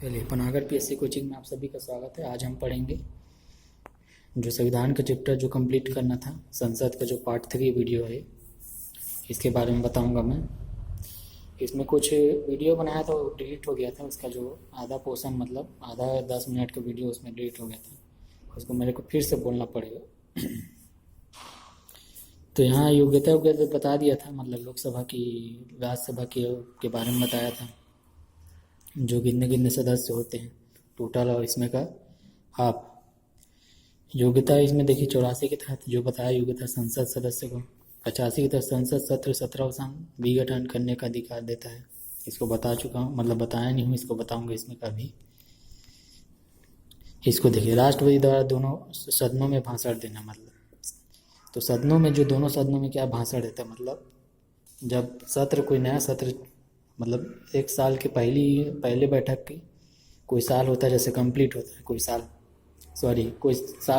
चलिए, Panagar PSC coaching में आप सभी का स्वागत है। आज हम पढ़ेंगे जो संविधान का चैप्टर जो कंप्लीट करना था, संसद का जो पार्ट 3 वीडियो है, इसके बारे में बताऊंगा मैं। इसमें कुछ वीडियो बनाया था, वो डिलीट हो गया था। उसका जो आधा पोर्शन मतलब आधा 10 मिनट का वीडियो उसमें डिलीट हो गया था, उसको मेरे को फिर से बोलना पड़ेगा। तो यहाँ योग्यता बता दिया था, मतलब लोकसभा की, राज्यसभा के बारे में बताया था, जो कितने कितने सदस्य होते हैं टोटल, और इसमें का हाफ योग्यता। इसमें देखिए 84 के तहत जो बताया योग्यता संसद सदस्य को, 85 के तहत संसद सत्र 17वां विघटन करने का अधिकार देता है। इसको बता चुका हूँ, मतलब बताया नहीं हूँ, इसको बताऊँगा इसमें का भी। इसको देखिए, राष्ट्रपति द्वारा दोनों सदनों में भाषण देना, मतलब तो सदनों में जो दोनों सदनों में क्या भाषण देता है, मतलब जब सत्र कोई नया सत्र, मतलब एक साल के पहले बैठक की कोई साल होता है, जैसे कंप्लीट होता है कोई साल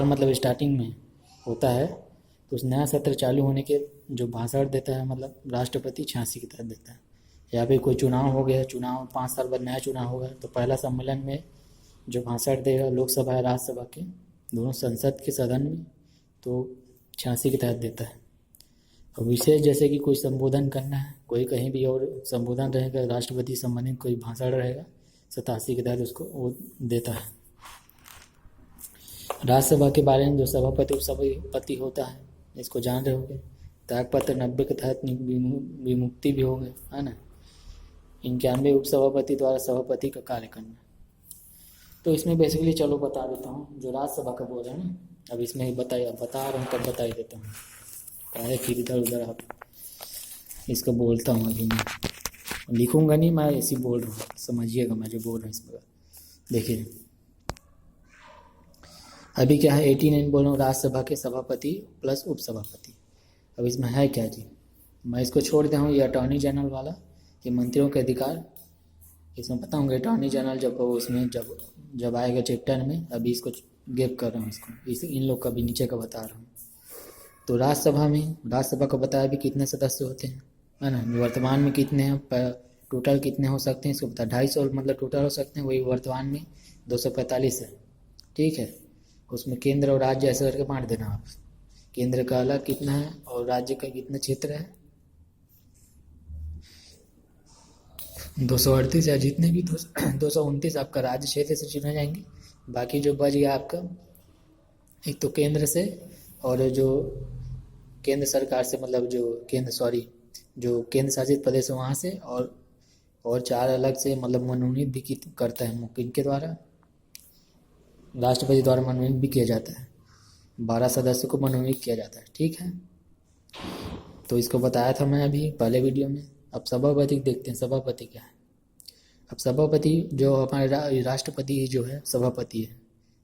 मतलब स्टार्टिंग में होता है, तो उस नया सत्र चालू होने के जो भाषण देता है, मतलब राष्ट्रपति 86 के तहत देता है। या फिर कोई चुनाव हो गया, चुनाव 5 साल बाद नया चुनाव होगा, तो पहला सम्मेलन में जो भाषण देगा लोकसभा या राज्यसभा के दोनों संसद के सदन में, तो 86 के तहत देता है। और विशेष जैसे कि कोई संबोधन करना है, कोई कहीं भी और संबोधन रहेगा, राष्ट्रपति संबंधित कोई भाषण रहेगा, 87 के तहत उसको वो देता है। राज्यसभा के बारे में जो सभापति उपसभापति होता है, इसको जान रहे होंगे। त्यागपत्र 90 के तहत विमुक्ति भी हो गए, है ना। 91 उपसभापति द्वारा सभापति का कार्य करना। तो इसमें बेसिकली चलो बता देता हूँ, जो राज्यसभा का बोल है ना, अब इसमें बता रहा हूँ, तब बता ही देता हूँ। काहे फिर इधर उधर आप इसको बोलता हूँ, अभी मैं लिखूंगा नहीं, मैं ऐसे बोल रहा हूँ, समझिएगा मैं जो बोल रहा हूँ इसमें। देखिए अभी क्या है, 89 बोल रहा हूँ, राज्यसभा के सभापति प्लस उपसभापति। अब इसमें है क्या जी, मैं इसको छोड़ दे हूँ, ये अटॉर्नी जनरल वाला, ये मंत्रियों के अधिकार, इसमें बताऊँगा अटॉर्नी जनरल जब उसमें जब आएगा चैप्टर में। अभी इसको गैप कर रहा हूँ, इसको इन लोग का भी नीचे का बता रहा हूँ। तो राज्यसभा को बताया भी कितने सदस्य होते हैं, है ना। वर्तमान में कितने हैं, टोटल कितने हो सकते हैं इसको बता, 250 मतलब टोटल हो सकते हैं, वही वर्तमान में 245 है, ठीक है। उसमें केंद्र और राज्य ऐसे करके बांट देना आप, केंद्र का अलग कितना है और राज्य का कितना क्षेत्र है, 238 या जितने भी 229 आपका राज्य क्षेत्र से चुने जाएंगे। बाकी जो बच गया आपका, एक तो केंद्र से, और जो केंद्र सरकार से, मतलब जो केंद्र शासित प्रदेश है वहाँ से, और 4 अलग से, मतलब मनोनीत भी करता है इनके द्वारा, राष्ट्रपति द्वारा मनोनीत भी किया जाता है। 12 सदस्यों को मनोनीत किया जाता है, ठीक है। तो इसको बताया था मैं अभी पहले वीडियो में। अब सभापति देखते हैं, सभापति क्या है। अब सभापति जो हमारे राष्ट्रपति जो है सभापति है,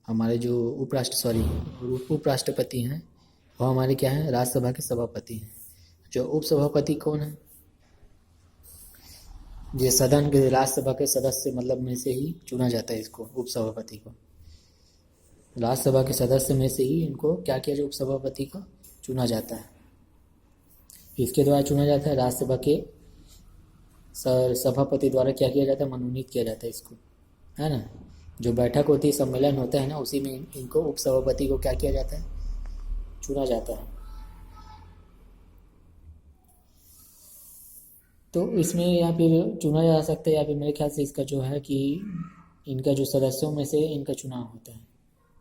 हमारे जो उपराष्ट्रपति हैं वो हमारे क्या है, राज्यसभा के सभापति हैं। जो उपसभापति कौन है, ये सदन के राज्यसभा के सदस्य मतलब में से ही चुना जाता है इसको, उपसभापति को। राज्यसभा के सदस्य में से ही इनको क्या किया जाए, उपसभापति को चुना जाता है। इसके द्वारा चुना जाता है, राज्यसभा के सभापति द्वारा क्या किया जाता है, मनोनीत किया जाता है इसको, है ना। जो बैठक होती है, सम्मेलन होता है ना, उसी में इनको उपसभापति को क्या किया जाता है, चुना जाता है। तो इसमें या फिर चुना जा सकता है, या फिर मेरे ख्याल से इसका जो है कि इनका जो सदस्यों में से इनका चुनाव होता है,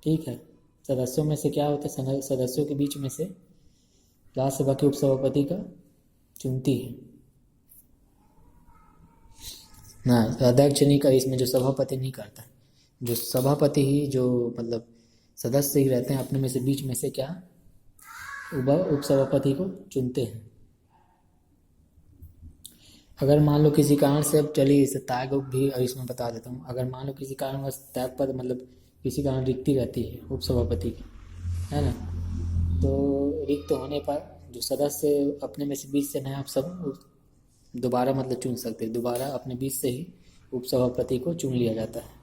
ठीक है। सदस्यों में से क्या होता है, सदस्यों के बीच में से राज्यसभा के उपसभापति का चुनती है ना, अध्यक्ष नहीं कर, इसमें जो सभापति नहीं करता, जो सभापति ही जो मतलब सदस्य ही रहते हैं, अपने में से बीच में से क्या उपसभापति को चुनते हैं। अगर मान लो किसी कारण से, अब चलिए इसे त्याग भी इसमें बता देता हूँ। अगर मान लो किसी कारण बस त्याग पद, मतलब किसी कारण रिक्ति रहती है उपसभापति की, है ना, तो रिक्त होने पर जो सदस्य अपने में से बीच से नया सब दोबारा मतलब चुन सकते हैं, दोबारा अपने बीच से ही उपसभापति को चुन लिया जाता है।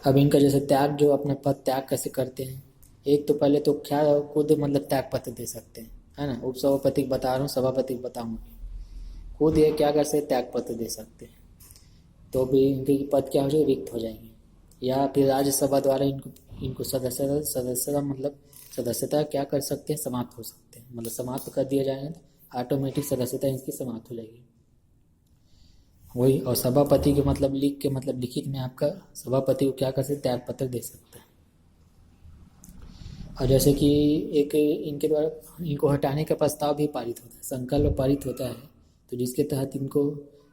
अब इनका जैसे त्याग, जो अपना पद त्याग कैसे करते हैं, एक तो पहले तो क्या खुद मतलब त्याग पत्र दे सकते हैं, है ना। उपसभापति बता रहा हूँ, सभापति बताऊँगी। खुद ये क्या कर सकते, त्याग पत्र दे सकते हैं, तो भी इनके पद क्या हो जाएगी, रिक्त हो जाएंगे। या फिर राज्यसभा द्वारा इनको इनको सदस्यता मतलब सदस्यता क्या कर सकते हैं, समाप्त हो सकते हैं, मतलब समाप्त कर दिया जाएगा तो ऑटोमेटिक सदस्यता इनकी समाप्त हो जाएगी। वही, और सभापति के मतलब लिख के मतलब लिखित में आपका सभापति को क्या कर सकते, त्याग पत्र दे सकते हैं। और जैसे कि एक इनके द्वारा इनको हटाने का प्रस्ताव भी पारित होता है, संकल्प पारित होता है, तो जिसके तहत इनको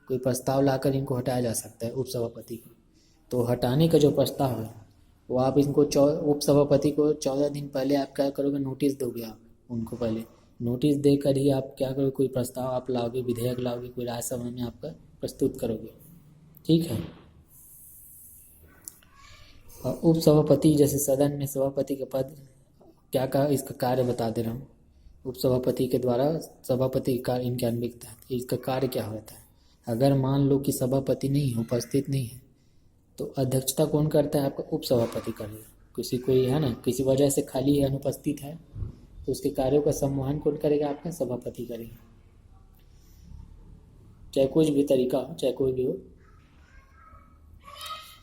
कोई प्रस्ताव लाकर इनको हटाया जा सकता है उपसभापति को। तो हटाने का जो प्रस्ताव है वो आप इनको उपसभापति को 14 दिन पहले आप क्या करोगे, नोटिस दोगे आप उनको, पहले नोटिस देकर ही आप क्या करोगे, कोई प्रस्ताव आप लाओगे, विधेयक लाओगे, कोई राज्यसभा में आपका प्रस्तुत करोगे। ठीक है। और उपसभापति जैसे सदन में सभापति का पद क्या का इसका कार्य बता दे रहा हूँ। उपसभापति के द्वारा सभापति का इनके अन्विकता है, इसका कार्य क्या होता है। अगर मान लो कि सभापति नहीं है, उपस्थित नहीं है, तो अध्यक्षता कौन करता है, आपका उपसभापति करेगा। किसी कोई है ना, किसी वजह से खाली है, अनुपस्थित है, तो उसके कार्यों का संवहन कौन करेगा, आपका सभापति करेगा। चाहे कुछ भी तरीका हो, चाहे कोई भी हो।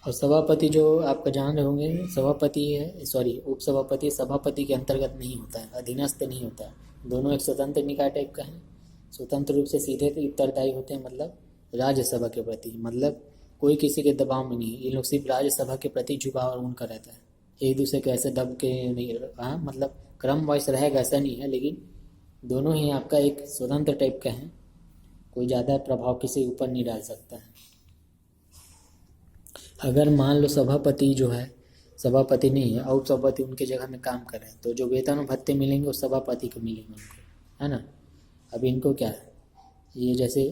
और सभापति जो आपका जान रहे होंगे, सभापति है सॉरी उपसभापति सभापति के अंतर्गत नहीं होता है, अधीनस्थ नहीं होता है। दोनों एक स्वतंत्र निकाय टाइप का है, स्वतंत्र रूप से सीधे उत्तरदायी होते हैं, मतलब राज्यसभा के प्रति, मतलब कोई किसी के दबाव में नहीं है। ये लोग सिर्फ राज्यसभा के प्रति झुकाव उनका रहता है, एक दूसरे के ऐसे दब के नहीं। हाँ, मतलब क्रम वाइज रहेगा ऐसा नहीं है, लेकिन दोनों ही आपका एक स्वतंत्र टाइप का है, कोई ज़्यादा प्रभाव किसी ऊपर नहीं डाल सकता है। अगर मान लो सभापति जो है, सभापति नहीं है और उपसभापति उनके जगह में काम कर रहे हैं, तो जो वेतन और भत्ते मिलेंगे वो सभापति को मिलेंगे उनको, है ना। अब इनको क्या है, ये जैसे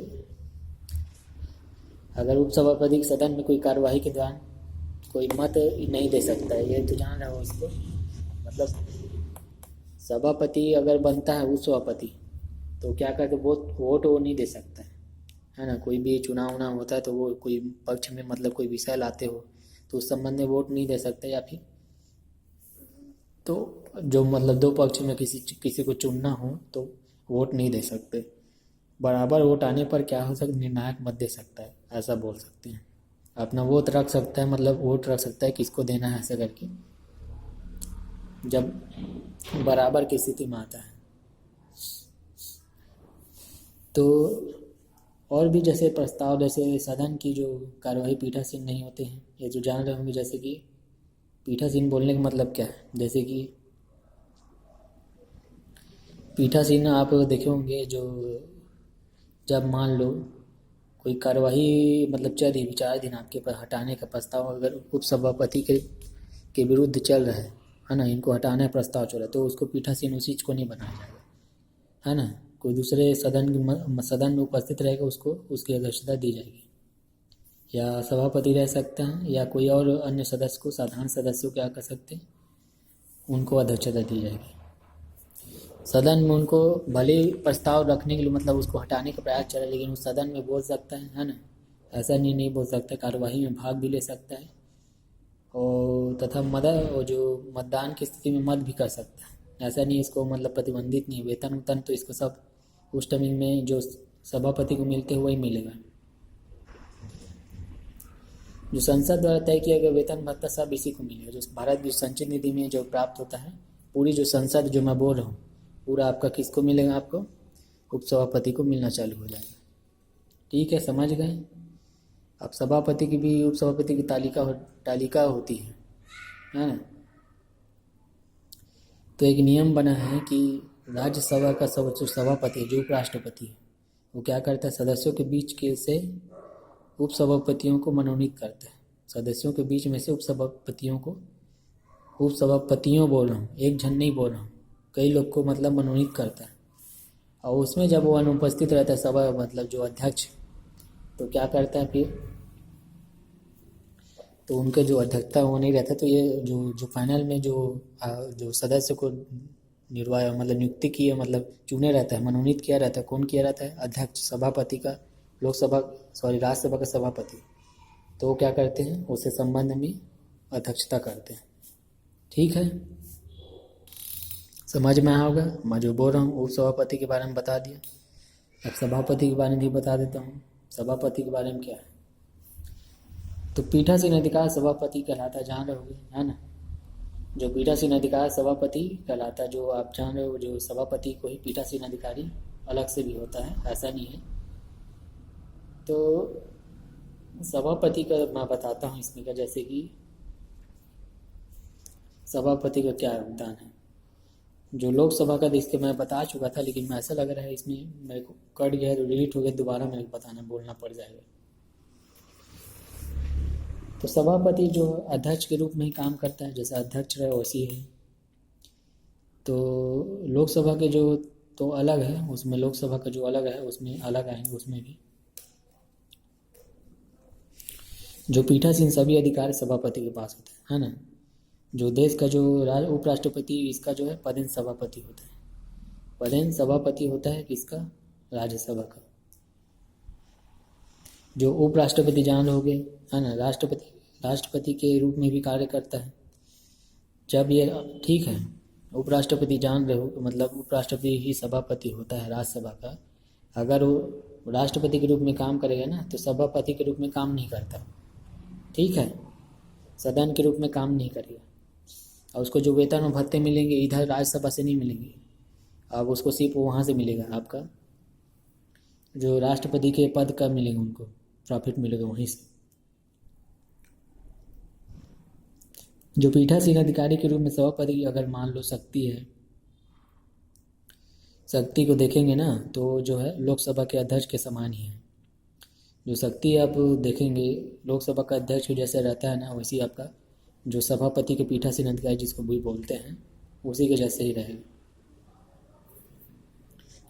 अगर उपसभापति सदन में कोई कार्यवाही के दौरान कोई मत नहीं दे सकता है, ये तो जान रहे हो इसको, मतलब सभापति अगर बनता है उपसभापति तो क्या करते, वोट वो नहीं दे सकता है ना। कोई भी चुनाव उनाव होता है तो वो कोई पक्ष में मतलब कोई विषय लाते हो तो उस संबंध में वोट नहीं दे सकते, या फिर तो जो मतलब दो पक्ष में किसी को चुनना हो तो वोट नहीं दे सकते। बराबर वोट आने पर क्या हो सकता, निर्णायक मत दे सकता है, ऐसा बोल सकते हैं। अपना वोट रख सकता है, मतलब वोट रख सकता है किसको देना है, ऐसा करके जब बराबर की स्थिति में आता है। तो और भी जैसे प्रस्ताव, जैसे सदन की जो कार्यवाही पीठासीन नहीं होते हैं, ये जो जान रहे होंगे, जैसे कि पीठासीन बोलने का मतलब क्या है। जैसे कि पीठासीन आप देखे होंगे, जो जब मान लो कोई कार्यवाही मतलब चल रही, विचार दिन आपके पर हटाने का प्रस्ताव अगर उपसभापति के विरुद्ध चल रहा है ना, इनको हटाने का प्रस्ताव चल रहा है, तो उसको पीठासीन उस चीज़ को नहीं बनाया जाएगा, है ना। कोई दूसरे सदन में उपस्थित रहेगा, उसको उसकी अध्यक्षता दी जाएगी, या सभापति रह सकते हैं, या कोई और अन्य सदस्य को, साधारण सदस्य को क्या कर सकते हैं, उनको अध्यक्षता दी जाएगी। सदन में उनको भले प्रस्ताव रखने के लिए मतलब उसको हटाने का प्रयास चले, लेकिन उस सदन में बोल सकता है ना, ऐसा नहीं बोल सकता, कार्यवाही में भाग भी ले सकता है, और तथा जो मतदान की स्थिति में मत भी कर सकता है। ऐसा नहीं इसको मतलब प्रतिबंधित नहीं, वेतन उतन तो इसको सब उस टाइमिंग में जो सभापति को मिलते हुए ही मिलेगा। जो संसद द्वारा तय किया गया वेतन भत्ता सब इसी को मिलेगा, जो भारत की संचित निधि में जो प्राप्त होता है, पूरी जो संसद जो मैं बोल रहा हूँ पूरा आपका किसको मिलेगा, आपको उपसभापति को मिलना चालू हो जाएगा। ठीक है, समझ गए। अब सभापति की भी उपसभापति की तालिका होती है ना। तो एक नियम बना है कि राज्यसभा का सभापति जो उपराष्ट्रपति है वो क्या करता है, सदस्यों के बीच के से उपसभापतियों को मनोनीत करता है। सदस्यों के बीच में से उपसभापतियों बोल रहा हूँ, एक जन नहीं बोल रहा हूँ, कई लोग को मतलब मनोनीत करता है। और उसमें जब वो अनुपस्थित रहता है सभा मतलब जो अध्यक्ष, तो क्या करता है फिर, तो उनके जो अध्यक्षता वो नहीं रहता, तो ये जो फाइनल में जो सदस्य को मतलब नियुक्ति की है, मतलब चुने रहता है, मनोनीत किया रहता है, कौन किया रहता है, अध्यक्ष, सभापति का राज्यसभा का सभापति। तो वो क्या करते हैं, उससे संबंध में अध्यक्षता करते हैं। ठीक है, समझ में आया होगा। मैं जो बोल रहा हूँ उपसभापति के बारे में बता दिया। अब सभापति के बारे में भी बता देता हूँ। सभापति के बारे में क्या है, तो पीठासीन अधिकार सभापति कहलाता है, जान रहोगे, है ना। जो पीठासीन अधिकार सभापति कहलाता है, जो आप जान रहे हो, जो सभापति को ही पीठासीन अधिकारी अलग से भी होता है, ऐसा नहीं है। तो सभापति का मैं बताता हूँ इसमें का, जैसे कि सभापति का क्या योगदान है। जो लोकसभा का इसके मैं बता चुका था, लेकिन मैं ऐसा लग रहा है इसमें मेरे को कट गया, तो डिलीट हो गया, दोबारा मेरे को बताना बोलना पड़ जाएगा। तो सभापति जो अध्यक्ष के रूप में ही काम करता है, जैसे अध्यक्ष रहे वैसी है। तो लोकसभा के जो तो अलग है, उसमें लोकसभा का जो अलग है उसमें अलग आएंगे, उसमें भी जो पीठासीन सभी अधिकार सभापति के पास होते हैं, है ना। जो देश का जो उपराष्ट्रपति, इसका जो है पदेन सभापति होता है। पदेन सभापति होता है किसका, राज्यसभा का। जो उपराष्ट्रपति जान लोगे, है ना, राष्ट्रपति के रूप में भी कार्य करता है। जब ये ठीक है, उपराष्ट्रपति जान रहे हो, मतलब उपराष्ट्रपति ही सभापति होता है राज्यसभा का। अगर वो राष्ट्रपति के रूप में काम करेगा ना, तो सभापति के रूप में काम नहीं करता, ठीक है, सदन के रूप में काम नहीं करेगा। और उसको जो वेतन और भत्ते मिलेंगे इधर राज्यसभा से नहीं मिलेंगे, अब उसको सिर्फ वहाँ से मिलेगा, आपका जो राष्ट्रपति के पद का मिलेगा, उनको प्रॉफिट मिलेगा वहीं से। जो पीठासीन अधिकारी के रूप में सभापति अगर मान लो शक्ति है, शक्ति को देखेंगे ना, तो जो है लोकसभा के अध्यक्ष के समान ही है। जो शक्ति आप देखेंगे लोकसभा का अध्यक्ष जैसे रहता है ना, वैसे आपका जो सभापति के पीठासीन अधिकारी जिसको भी बोलते हैं, उसी के जैसे ही रहेगा।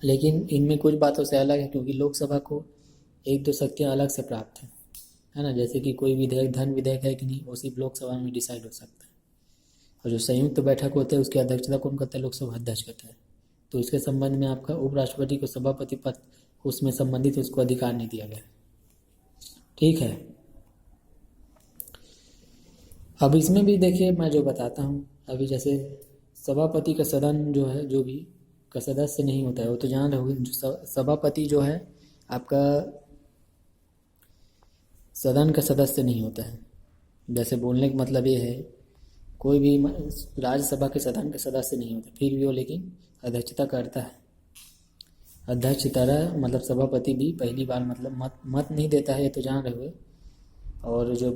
लेकिन इनमें कुछ बातों से अलग है, क्योंकि लोकसभा को एक दो शक्तियाँ अलग से प्राप्त है ना। जैसे कि कोई विधेयक, धन विधेयक है कि नहीं, वो सिर्फ लोकसभा में डिसाइड हो सकता है। और जो संयुक्त बैठक होते हैं उसकी अध्यक्षता कौन करता है, लोकसभा अध्यक्ष करता है। तो इसके संबंध में आपका उपराष्ट्रपति को सभापति पद उसमें संबंधित उसको अधिकार नहीं दिया गया, ठीक है। अब इसमें भी देखिए, मैं जो बताता हूँ अभी, जैसे सभापति का सदन जो है, जो भी का सदस्य नहीं होता है, वो तो जान रहोगे। जो सभापति जो है आपका सदन का सदस्य नहीं होता है। जैसे बोलने का मतलब ये है, कोई भी राज्यसभा के सदन का सदस्य नहीं होता, फिर भी वो लेकिन अध्यक्षता करता है। अध्यक्ष तरह मतलब सभापति भी पहली बार मतलब मत नहीं देता है, ये तो जान रहे हो। और जो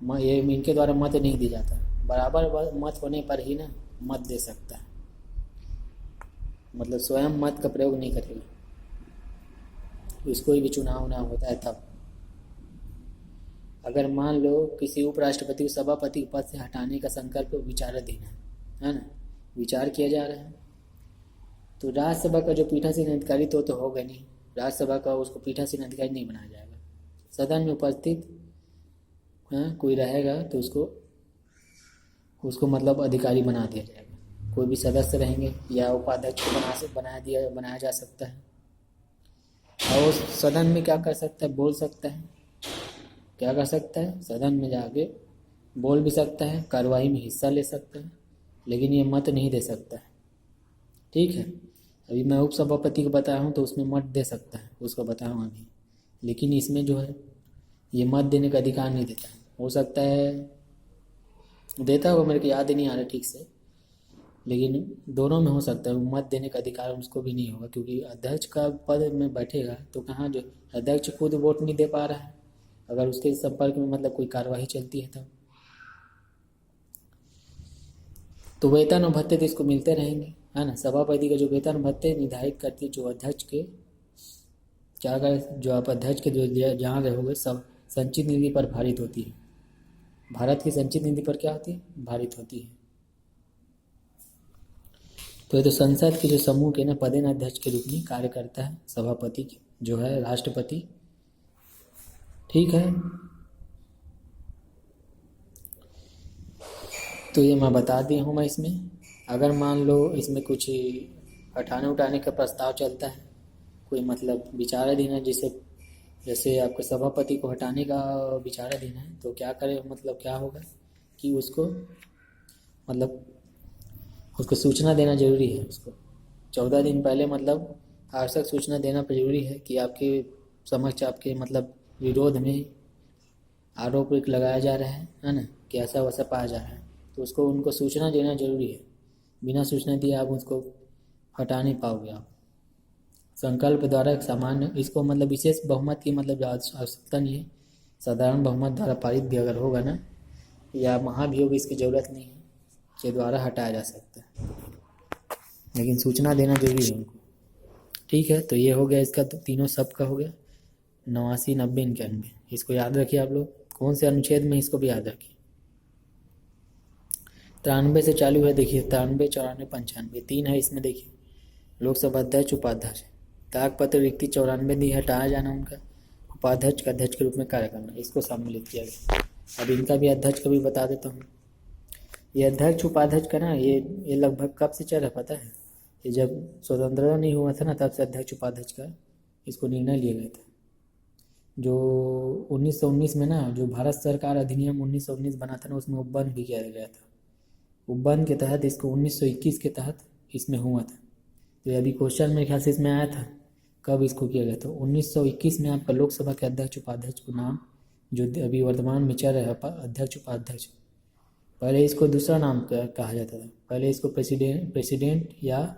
ये इनके द्वारा मत नहीं दिया जाता, बराबर मत होने पर ही ना मत दे सकता है, मतलब स्वयं मत का प्रयोग नहीं करेगा। इसको भी चुनाव ना होता है तब, अगर मान लो किसी उपराष्ट्रपति को सभापति पद से हटाने का संकल्प विचाराधीन है ना, विचार किया जा रहा है, तो राज्यसभा का जो पीठासीन अधिकारी तो होगा नहीं, राज्यसभा का उसको पीठासीन अधिकारी नहीं बनाया जाएगा। सदन में उपस्थित कोई रहेगा तो उसको मतलब अधिकारी बना दिया जाएगा। कोई भी सदस्य रहेंगे या उपाध्यक्ष को बनाया जा सकता है। और उस सदन में क्या कर सकता है, बोल सकता है, क्या कर सकता है, सदन में जाके बोल भी सकता है, कार्रवाई में हिस्सा ले सकता है, लेकिन ये मत नहीं दे सकता है, ठीक है। अभी मैं उपसभापति को बताया हूँ तो उसमें मत दे सकता है, उसको बताया हूँ अभी, लेकिन इसमें जो है ये मत देने का अधिकार नहीं देता है। हो सकता है देता होगा, मेरे को याद ही नहीं आ रहा ठीक से, लेकिन दोनों में हो सकता है। मत देने का अधिकार उसको भी नहीं होगा, क्योंकि अध्यक्ष का पद में बैठेगा तो कहाँ, जो अध्यक्ष खुद वोट नहीं दे पा रहा है, अगर उसके संपर्क में मतलब कोई कार्यवाही चलती है तब तो वेतन और भत्ते तो इसको मिलते रहेंगे, है ना। सभापति का जो वेतन और भत्ते निर्धारित करती है जो अध्यक्ष के, क्या कर, जो आप अध्यक्ष के जो जहाँ रहोगे सब संचित निधि पर भारित होती है। भारत की संचित निधि पर क्या होती है, भारित होती है। तो ये तो संसद के जो समूह के ना पदेन अध्यक्ष के रूप में कार्य करता है सभापति जो है राष्ट्रपति, ठीक है। तो ये मैं बता दिया हूँ। मैं इसमें अगर मान लो इसमें कुछ उठाने का प्रस्ताव चलता है, कोई मतलब विचाराधीन है, जैसे आपके सभापति को हटाने का विचाराधीन है, तो क्या करे, मतलब क्या होगा कि उसको सूचना देना जरूरी है। उसको 14 दिन पहले मतलब आवश्यक सूचना देना जरूरी है कि आपके समक्ष आपके मतलब विरोध में आरोप एक लगाया जा रहा है ना, कि ऐसा वैसा पाया जा रहा है, तो उसको उनको सूचना देना जरूरी है। बिना सूचना दिए आप उसको हटा नहीं पाओगे आप। संकल्प द्वारा सामान्य, इसको मतलब विशेष बहुमत की मतलब आवश्यकता नहीं है, साधारण बहुमत द्वारा पारित भी अगर होगा ना या महाभियोग, इसकी ज़रूरत नहीं है, के द्वारा हटाया जा सकता है, लेकिन सूचना देना जरूरी है उनको। ठीक है, तो ये हो गया इसका, तो तीनों सब का हो गया 89, 90, 91। इसको याद रखिए आप लोग, कौन से अनुच्छेद में, इसको भी याद रखिए। 93 से चालू है, देखिए 93, 94, 95, 3 है इसमें। देखिए लोकसभा अध्यक्ष उपाध्यक्ष, त्यागपत्र रिक्ति 94 दी, हटाया जाना उनका, उपाध्यक्ष का अध्यक्ष के रूप में कार्य करना, इसको सम्मिलित किया गया। अब इनका भी अध्यक्ष का भी बता देता हूँ। ये अध्यक्ष उपाध्यक्ष का ना, ये लगभग कब से चल रहा पता है? ये जब स्वतंत्रता नहीं हुआ था ना, तब से अध्यक्ष उपाध्यक्ष का इसको निर्णय लिया गया था। जो 1919 में ना, जो भारत सरकार अधिनियम 1919 बना था ना, उसमें उपबंध भी किया गया था। उपबंध के तहत इसको 1921 के तहत इसमें हुआ था। तो अभी क्वेश्चन मेरे ख्याल से इसमें आया था, कब इसको किया गया था? 1921 में आपका लोकसभा के अध्यक्ष उपाध्यक्ष को नाम, जो अभी वर्तमान में चल रहा है अध्यक्ष उपाध्यक्ष, पहले इसको दूसरा नाम कहा जाता था। पहले इसको प्रेसिडेंट या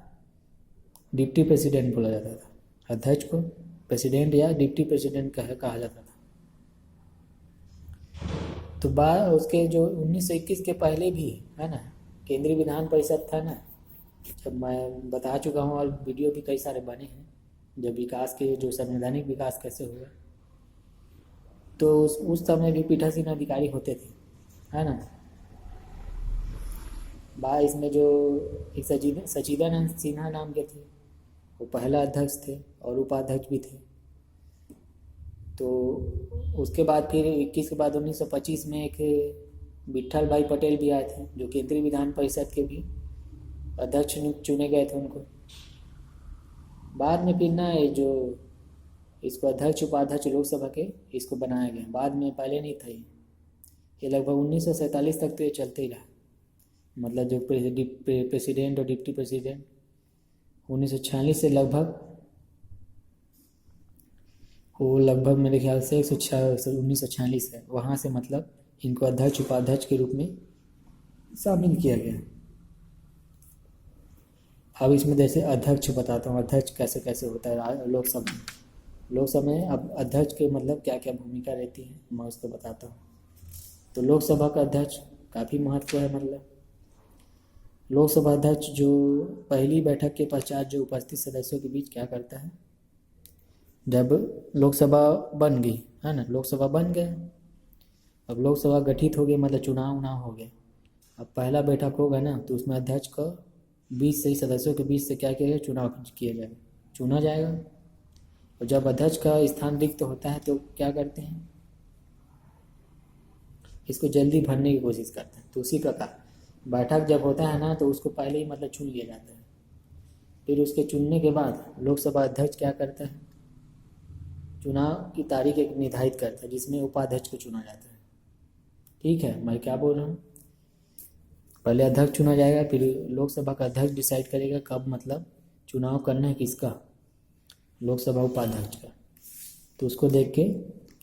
डिप्टी प्रेसिडेंट बोला जाता था। अध्यक्ष को प्रेसिडेंट या डिप्टी प्रेसिडेंट कहा जाता था। तो बात उसके जो 1921 के पहले भी है ना, केंद्रीय विधान परिषद था ना, जब मैं बता चुका हूँ और वीडियो भी कई सारे बने हैं, जब विकास के जो संवैधानिक विकास कैसे हुआ, तो उस समय भी पीठासीन अधिकारी होते थे, है ना। इसमें जो एक सचिदानंद सिन्हा नाम के थे, वो पहला अध्यक्ष थे और उपाध्यक्ष भी थे। तो उसके बाद फिर 21 के बाद 1925 में एक विट्ठल भाई पटेल भी आए थे, जो केंद्रीय विधान परिषद के भी अध्यक्ष चुने गए थे उनको। बाद में फिर ना ये जो इसको अध्यक्ष उपाध्यक्ष लोकसभा के इसको बनाया गया, बाद में पहले नहीं था ये लगभग 1947 तक तो ये चलते ही रहा। मतलब जो प्रेसिडेंट और डिप्टी प्रेसिडेंट 1946 से लगभग मेरे ख्याल से 1946 है, वहाँ से मतलब इनको अध्यक्ष उपाध्यक्ष के रूप में शामिल किया गया। अब इसमें जैसे अध्यक्ष बताता हूँ, अध्यक्ष कैसे कैसे होता है लोकसभा में। अब अध्यक्ष के मतलब क्या क्या भूमिका रहती है, मैं उसको बताता हूँ। तो लोकसभा का अध्यक्ष काफ़ी महत्व है। मतलब लोकसभा अध्यक्ष जो पहली बैठक के पश्चात जो उपस्थित सदस्यों के बीच क्या करता है, जब लोकसभा बन गई है ना, लोकसभा बन गया, अब लोकसभा गठित हो गई, मतलब चुनाव हो गया। अब पहला बैठक होगा ना, तो उसमें अध्यक्ष का 20 से सदस्यों के बीच से क्या किया जाएगा, चुनाव किया जाएगा, चुना जाएगा। और जब अध्यक्ष का स्थान रिक्त होता है तो क्या करते हैं, इसको जल्दी भरने की कोशिश करते हैं। तो उसी प्रकार बैठक जब होता है ना, तो उसको पहले ही मतलब चुन लिया जाता है। फिर उसके चुनने के बाद लोकसभा अध्यक्ष क्या करता है, चुनाव की तारीख एक निर्धारित करता है, जिसमें उपाध्यक्ष को चुना जाता है। ठीक है, मैं क्या बोल रहा हूँ, पहले अध्यक्ष चुना जाएगा, फिर लोकसभा का अध्यक्ष डिसाइड करेगा कब मतलब चुनाव करना है, किसका, लोकसभा उपाध्यक्ष का, तो उसको देख के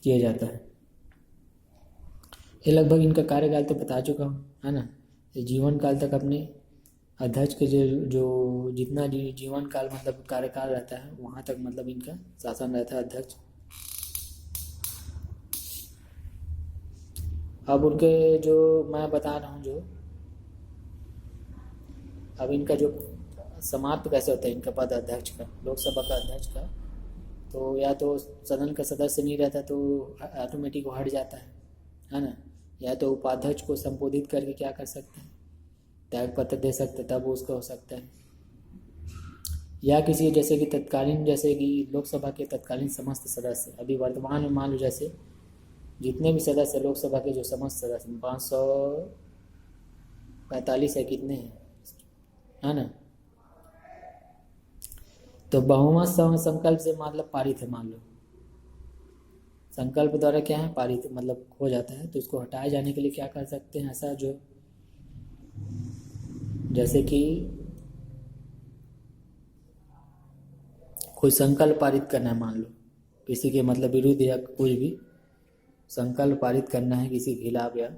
किया जाता है। ये लगभग इनका कार्यकाल तो बता चुका हूँ, है ना। ये जीवन काल तक अपने अध्यक्ष के जो जितना जीवन काल मतलब कार्यकाल रहता है, वहाँ तक मतलब इनका शासन रहता है अध्यक्ष। अब उनके जो मैं बता रहा हूँ, जो अब इनका जो समाप्त कैसे होता है इनका पद अध्यक्ष का, लोकसभा का अध्यक्ष का, तो या तो सदन का सदस्य नहीं रहता तो ऑटोमेटिक वो हट जाता है ना, या तो उपाध्यक्ष को संबोधित करके क्या कर सकते हैं, त्याग पत्र दे सकते, तब उसका हो सकता है। या किसी जैसे कि तत्कालीन, जैसे कि लोकसभा के तत्कालीन समस्त सदस्य अभी वर्तमान में मान लो, जैसे जितने भी सदस्य लोकसभा के जो समस्त सदस्य 545 है, कितने हैं, है ना। तो बहुमत संकल्प से मतलब पारित है, मान लो संकल्प द्वारा क्या है, पारित मतलब हो जाता है। तो इसको हटाए जाने के लिए क्या कर सकते हैं, ऐसा जो जैसे कि कोई संकल्प पारित करना है, मान लो किसी के मतलब विरुद्ध या कुछ भी संकल्प पारित करना है किसी के खिलाफ, या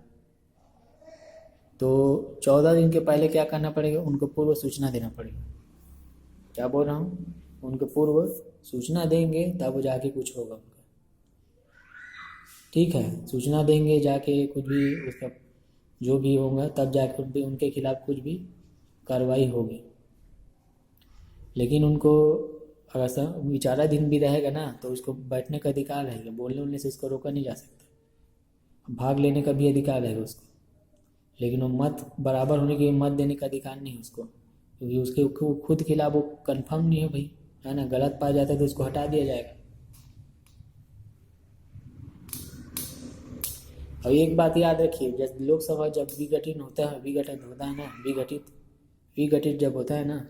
तो 14 दिन के पहले क्या करना पड़ेगा, उनको पूर्व सूचना देना पड़ेगा। क्या बोल रहा हूँ, उनको पूर्व सूचना देंगे तब जाके कुछ होगा उनका, ठीक है। सूचना देंगे जाके कुछ भी उसका जो भी होगा तब जाके उनके खिलाफ कुछ भी कार्रवाई होगी। लेकिन उनको अगर विचाराधीन भी रहेगा ना तो उसको बैठने का अधिकार रहेगा, बोलने उलने से उसको रोका नहीं जा सकता, भाग लेने का भी अधिकार रहेगा उसको। लेकिन वो मत बराबर होने के मत देने का अधिकार नहीं उसको, क्योंकि उसके खुद खिलाफ वो कंफर्म नहीं है भाई, है ना। गलत पाया जाता है तो उसको हटा दिया जाएगा। और एक बात याद रखिए, जब लोकसभा जब विघटित होता है ना, विघटित जब होता है ना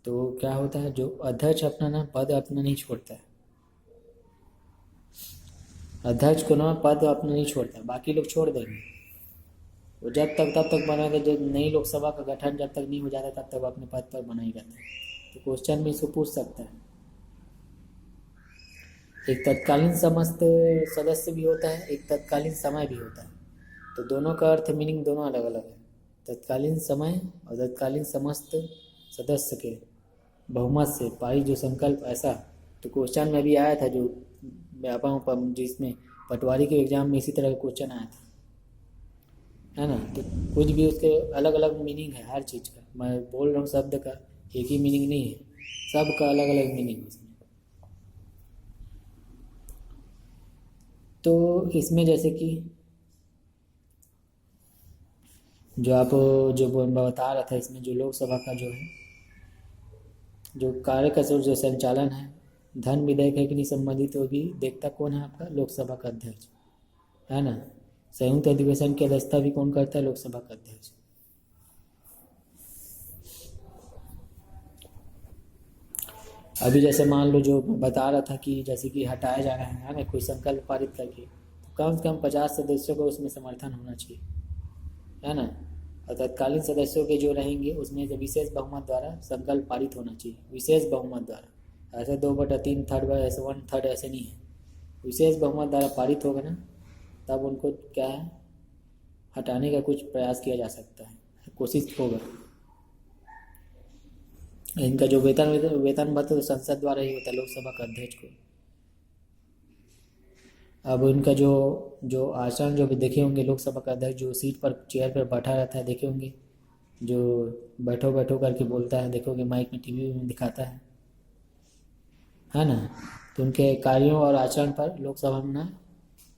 तो क्या होता है, जो अध्यक्ष अपना ना पद अपना नहीं छोड़ता है, अध्यक्ष को ना पद अपना नहीं छोड़ता है, बाकी लोग छोड़ देंगे। वो जब तक तब तक बना रहे, जब नई लोकसभा का गठन जब तक नहीं हो जाता तब तक अपने पद पर बना ही रहता है। तो क्वेश्चन में इसको पूछ सकता है। एक तत्कालीन समस्त सदस्य भी होता है, एक तत्कालीन समय भी होता है। तो दोनों का अर्थ मीनिंग दोनों अलग अलग है, तत्कालीन समय और तत्कालीन समस्त सदस्य के बहुमत से पारित जो संकल्प, ऐसा। तो क्वेश्चन में भी आया था, जो व्यापक जिसमें पटवारी के एग्जाम में इसी तरह का क्वेश्चन आया था, है ना। तो कुछ भी उसके अलग अलग मीनिंग है हर चीज़ का। मैं बोल रहा हूँ शब्द का एक ही मीनिंग नहीं है, सब का अलग अलग मीनिंग है इसमें। तो इसमें जैसे कि जो आप जो बता रहा था, इसमें जो लोकसभा का जो है जो कार्य का जो संचालन है, धन विधेयक है कि नहीं संबंधित, वो भी देखता कौन है, आपका लोकसभा का अध्यक्ष, है ना। संयुक्त अधिवेशन की अध्यक्षता भी कौन करता है, लोकसभा का अध्यक्ष। अभी जैसे मान लो जो बता रहा था कि जैसे कि हटाया जा रहा है ना कोई संकल्प पारित करके, तो कम से कम 50 सदस्यों को उसमें समर्थन होना चाहिए, है ना। और तत्कालीन सदस्यों के जो रहेंगे उसमें जो विशेष बहुमत द्वारा संकल्प पारित होना चाहिए, विशेष बहुमत द्वारा। ऐसे 2/3 थर्ड ऐसे 1/3 ऐसे नहीं है, विशेष बहुमत द्वारा पारित होगा ना, तब उनको क्या है हटाने का कुछ प्रयास किया जा सकता है, कोशिश होगा। इनका जो वेतन भत्ता तो संसद द्वारा ही होता है, लोकसभा का अध्यक्ष को। अब इनका जो आसन जो भी देखे होंगे, लोकसभा का अध्यक्ष जो सीट पर चेयर पर बैठा रहता है देखे होंगे, जो बैठो बैठो करके बोलता है, देखोगे माइक में टीवी में दिखाता है ना। तो उनके कार्यों और आचरण पर लोकसभा में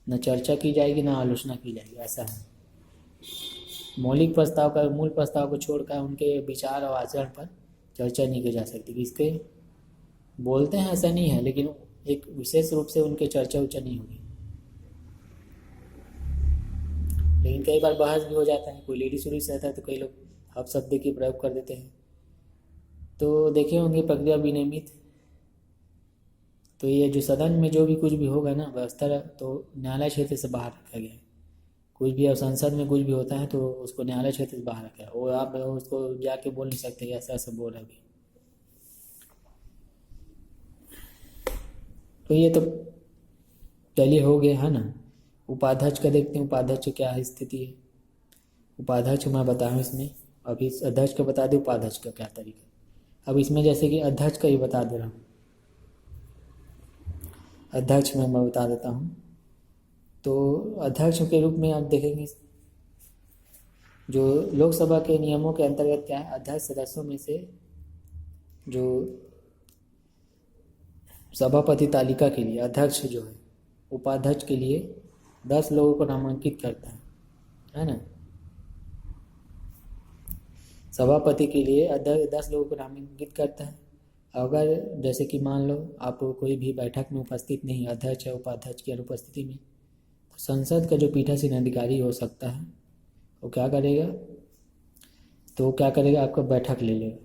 न चर्चा की जाएगी न आलोचना की जाएगी, ऐसा है। मौलिक प्रस्ताव का मूल प्रस्ताव को छोड़कर उनके विचार और आचरण पर चर्चा नहीं की जा सकती। किसके बोलते हैं ऐसा नहीं है, लेकिन एक विशेष रूप से उनके चर्चा उर्चा नहीं होगी। लेकिन कई बार बहस भी हो जाता है, कोई लेडीज उडीज रहता है तो कई लोग अपशब्द की प्रयोग कर देते हैं। तो देखे होंगे प्रक्रिया विनियमित, तो ये जो सदन में जो भी कुछ भी होगा ना व्यवस्था, तो न्यायालय क्षेत्र से बाहर रखा गया है। कुछ भी अब संसद में कुछ भी होता है तो उसको न्यायालय क्षेत्र से बाहर रखा है, वो आप उसको जाके बोल नहीं सकते ऐसा ऐसा बोल रहा है अभी। तो ये तो चलिए हो गया, है ना। उपाध्यक्ष का देखते हैं, उपाध्यक्ष क्या स्थिति है। उपाध्यक्ष मैं बताऊँ इसमें, अभी अध्यक्ष का बता दें, उपाध्यक्ष का क्या तरीका। अब इसमें जैसे कि अध्यक्ष का ही बता दे रहा हूँ, अध्यक्ष में मैं बता देता हूँ। तो अध्यक्ष के रूप में आप देखेंगे जो लोकसभा के नियमों के अंतर्गत क्या है, अध्यक्ष सदस्यों में से जो सभापति तालिका के लिए अध्यक्ष जो है उपाध्यक्ष के लिए 10 लोगों को नामांकित करता है ना। सभापति के लिए अध्यक्ष 10 लोगों को नामांकित करता है। अगर जैसे कि मान लो आप कोई भी बैठक में उपस्थित नहीं, अध्यक्ष या उपाध्यक्ष की अनुपस्थिति में, तो संसद का जो पीठासीन अधिकारी हो सकता है वो क्या करेगा, तो क्या करेगा, आपका बैठक ले लेगा,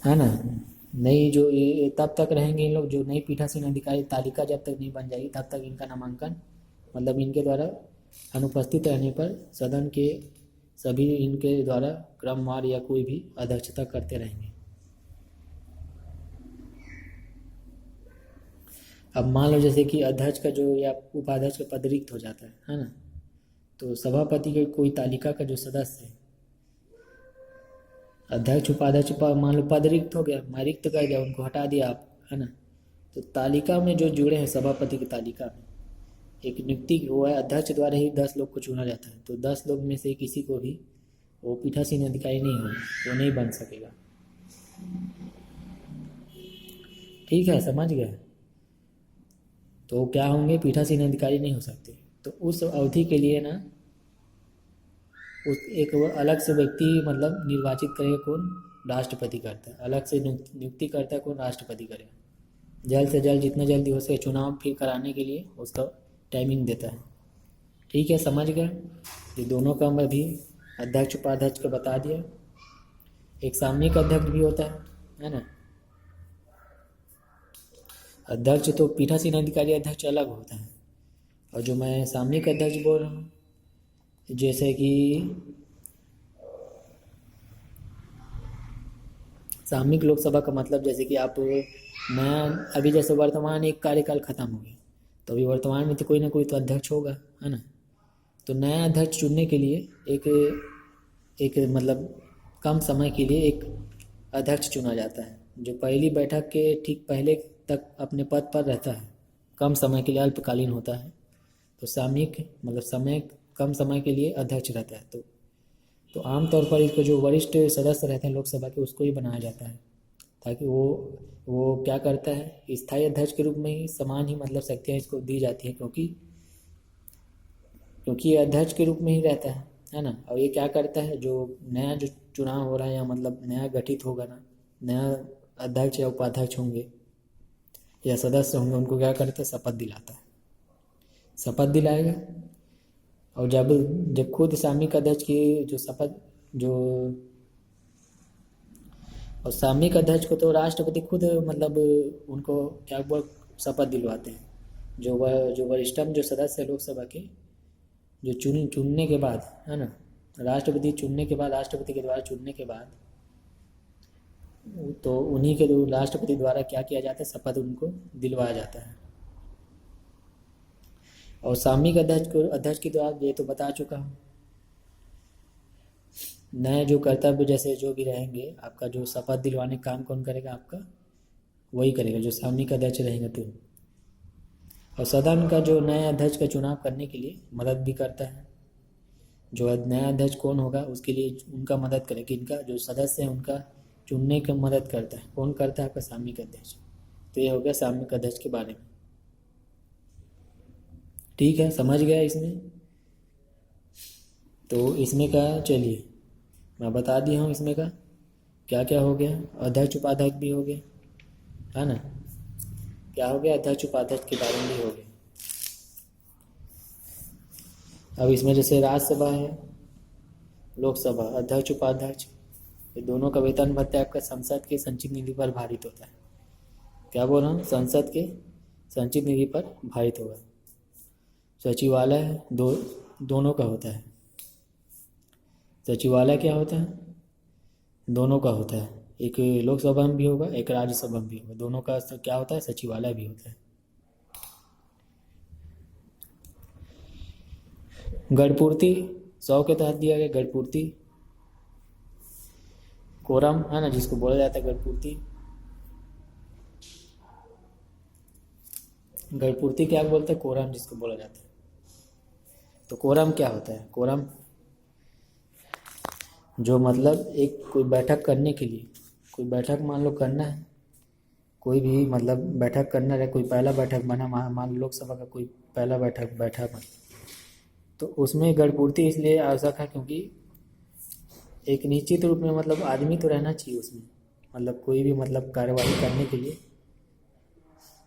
है ना। नई जो ये तब तक रहेंगे इन लोग, जो नई पीठासीन अधिकारी तालिका जब तक नहीं बन जाएगी तब तक इनका नामांकन, मतलब इनके द्वारा अनुपस्थित रहने पर सदन के सभी इनके द्वारा क्रमवार या कोई भी अध्यक्षता करते रहेंगे। अब मान लो जैसे कि अध्यक्ष का जो या उपाध्यक्ष का पद रिक्त हो जाता है ना, तो सभापति के कोई तालिका का जो सदस्य है, अध्यक्ष उपाध्यक्ष मान लो पद रिक्त हो गया, मैं रिक्त कर दिया, उनको हटा दिया आप, है ना, तो तालिका में जो जुड़े हैं सभापति की तालिका में एक नियुक्ति हुआ है, अध्यक्ष द्वारा ही 10 लोग को चुना जाता है, तो 10 लोग में से किसी को भी वो पीठासीन अधिकारी नहीं हो, वो नहीं बन सकेगा। ठीक है, समझ गए? तो क्या होंगे, पीठासीन अधिकारी नहीं हो सकते। तो उस अवधि के लिए ना उस एक अलग से व्यक्ति मतलब निर्वाचित करेगा, कौन? राष्ट्रपति करता है, अलग से नियुक्ति करता है, कौन? राष्ट्रपति करेगा। जल्द से जल्द जितना जल्दी हो सके चुनाव फिर कराने के लिए उसका टाइमिंग देता है। ठीक है, समझ गए? ये दोनों का मैं भी अध्यक्ष उपाध्यक्ष का बता दिया। एक सामयिक अध्यक्ष भी होता है ना। अध्यक्ष तो पीठासीन अधिकारी अध्यक्ष अलग होता है, और जो मैं सामयिक अध्यक्ष बोल रहा हूँ, जैसे कि सामयिक लोकसभा का मतलब जैसे कि आप, मैं अभी जैसे वर्तमान एक कार्यकाल खत्म हो गया, तो अभी वर्तमान में तो कोई ना कोई तो अध्यक्ष होगा, है ना। तो नया अध्यक्ष चुनने के लिए एक मतलब कम समय के लिए एक अध्यक्ष चुना जाता है, जो पहली बैठक के ठीक पहले तक अपने पद पर रहता है, कम समय के लिए, अल्पकालीन होता है। तो सामयिक मतलब कम समय के लिए अध्यक्ष रहता है। तो आमतौर पर इसको जो वरिष्ठ सदस्य रहते हैं लोकसभा के, उसको ही बनाया जाता है, ताकि वो क्या करता है, स्थायी अध्यक्ष के रूप में ही समान ही मतलब शक्तियाँ इसको दी जाती हैं, क्योंकि ये अध्यक्ष के रूप में ही रहता है ना। और ये क्या करता है, जो नया जो चुनाव हो रहा है या मतलब नया गठित होगा ना, नया अध्यक्ष या उपाध्यक्ष होंगे या सदस्य होंगे, उनको क्या करता है, शपथ दिलाता है, शपथ दिलाएगा। और जब खुद सामयिक अध्यक्ष की जो शपथ और सामयिक अध्यक्ष को तो राष्ट्रपति खुद मतलब उनको क्या बोल शपथ दिलवाते हैं। जो वरिष्ठतम जो सदस्य लोकसभा के जो चुनने के बाद, है ना, राष्ट्रपति के द्वारा चुनने के बाद, तो उन्हीं के राष्ट्रपति द्वारा क्या किया जाता है, शपथ उनको दिलवाया जाता है। और सामयिक अध्यक्ष की द्वारा ये तो बता चुका हूँ। नए जो कर्तव्य जैसे जो भी रहेंगे, आपका जो शपथ दिलवाने का काम कौन करेगा, आपका वही करेगा जो सामयिक अध्यक्ष रहेंगे। तो और सदन का जो नए अध्यक्ष का चुनाव करने के लिए मदद भी करता है। जो नया अध्यक्ष कौन होगा उसके लिए उनका मदद करेगा, इनका जो सदस्य हैं उनका चुनने की मदद करता है। कौन करता है? आपका सामयिक अध्यक्ष। तो ये हो गया सामयिक अध्यक्ष के बारे में। ठीक है, समझ गया इसमें? तो इसमें का चलिए मैं बता दिया हूँ, इसमें का क्या क्या हो गया। अध्यक्ष उपाध्यक्ष भी हो गया, है ना। क्या हो गया? अध्यक्ष उपाध्यक्ष के बारे में भी हो गया। अब इसमें जैसे राज्यसभा है, लोकसभा, अध्यक्ष उपाध्यक्ष, ये दोनों का वेतन भत्ता आपका संसद के संचित निधि पर भारित होता है। क्या बोल रहा हूँ? संसद के संचित निधि पर भारित होगा। सचिवालय दोनों का होता है। सचिवालय क्या होता है? दोनों का होता है, एक लोकसभा में भी होगा, एक राज्यसभा में भी होगा। दोनों का क्या होता है? सचिवालय भी होता है। गढ़पूर्ति 100 के तहत दिया गया। गढ़पूर्ति कोरम, है ना, जिसको बोला जाता है गढ़पूर्ति। गढ़पूर्ति क्या बोलते हैं? कोरम जिसको बोला जाता है। तो कोरम क्या होता है? कोरम जो मतलब एक कोई बैठक करने के लिए, कोई बैठक मान लो करना है, कोई भी मतलब बैठक करना है, कोई पहला बैठक बना, मान लो लोकसभा का कोई पहला बैठक बैठा, तो उसमें गढ़पूर्ति इसलिए आवश्यक है क्योंकि एक निश्चित रूप में मतलब आदमी तो रहना चाहिए उसमें, मतलब कोई भी मतलब कार्यवाही करने के लिए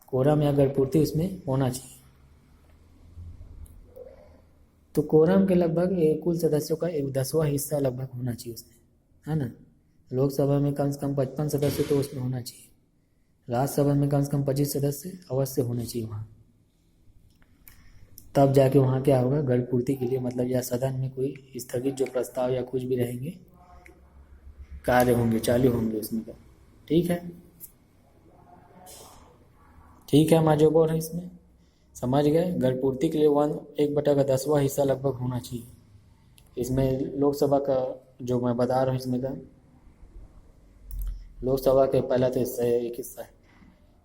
कोरम या गढ़पूर्ति उसमें होना चाहिए। तो कोरम के लगभग कुल सदस्यों का 1/10वां हिस्सा लगभग होना चाहिए उसमें, है ना। लोकसभा में कम से कम 55 सदस्य तो उसमें होना चाहिए। राज्यसभा में कम से कम 25 सदस्य अवश्य होने चाहिए वहाँ। तब जाके वहाँ क्या होगा, गढ़पूर्ति के लिए मतलब या सदन में कोई स्थगित जो प्रस्ताव या कुछ भी रहेंगे, कार्य होंगे, चालू होंगे उसमें का। ठीक है, ठीक है, मैं जो बोल रहा हूँ इसमें समझ गए। गढ़पूर्ति के लिए 1/10वां हिस्सा लगभग होना चाहिए। इसमें लोकसभा का जो मैं बता रहा हूँ इसमें का लोकसभा के पहला तो हिस्सा है, एक हिस्सा है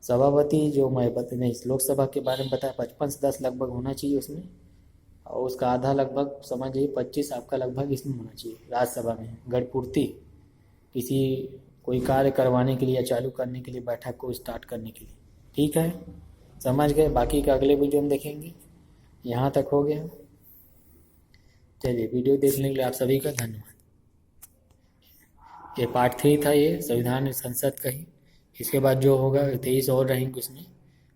सभापति जो मैं नहीं लोकसभा के बारे में बताया 55 से 10 लगभग होना चाहिए उसमें, और उसका आधा लगभग समझिए 25 आपका लगभग इसमें होना चाहिए राज्यसभा में। गढ़पूर्ति किसी कोई कार्य करवाने के लिए या चालू करने के लिए, बैठक को स्टार्ट करने के लिए। ठीक है, समझ गए। बाकी का अगले वीडियो में देखेंगे। यहाँ तक हो गया। चलिए, वीडियो देखने के लिए आप सभी का धन्यवाद। ये पार्ट 3 था, ये संविधान संसद का ही। इसके बाद जो होगा 23 और रहेंगे उसमें,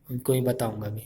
उनको ही बताऊंगा भी।